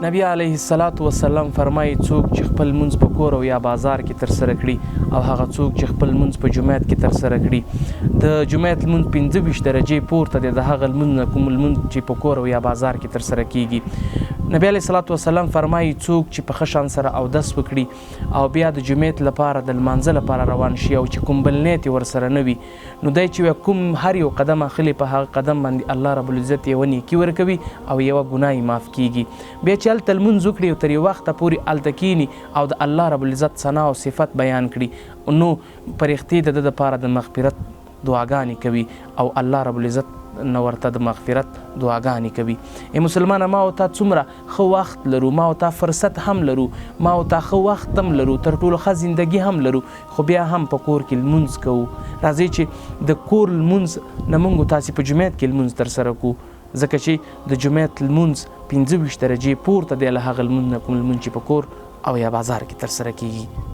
نبی علیه السلام فرمایي څوک چې خپل لمونځ په کور او یا بازار کې ترسره کړي او هغه څوک چې خپل لمونځ په جومات کې ترسره کړي د جومات لمونځ 25 درجې پورته دی د هغه لمونځ نه کوم لمونځ چې په کور او یا بازار کې ترسره کیږي. نبی علیه السلام فرمایي څوک چې په ښه شان سره اودس وکړي او بیا د جومات لپاره د لمانځه لپاره روان شي او چې کوم بل نیت یې ورسره نه وي نو دی چې کوم هر یو قدم اخلي په هغه قدم باندې الله رب العزت یوه نیکي ورکوي او یوه ګناه یې معاف کیږي. بیا چې هلته لمونځ وکړي او تر یو وخته پورې هلته کیني او د الله رب العزت ثنا او صفت بیان کړي نو پرښتې د ده دپاره د مغفرت دعاګانې کوي او الله رب العزت نه ورته د مغفرت دعاګانې کوي. ای مسلمانه ما او تا څومره ښه وخت لرو، ما او تا فرصت هم لرو، ما او تا ښه وخت هم لرو، تر ټولو ښه زندګي هم لرو، خو بیا هم په کور کې لمونځ کوو. راځئ چې د کور لمونځ نه موږ تاسې په جومات کې لمونځ ترسره کړو ځکه چې د جومات لمونځ 25 درجې پورته دی له هغه لمونځ نه کوم لمونځ چې په کور او یا بازار کې ترسره کیږي.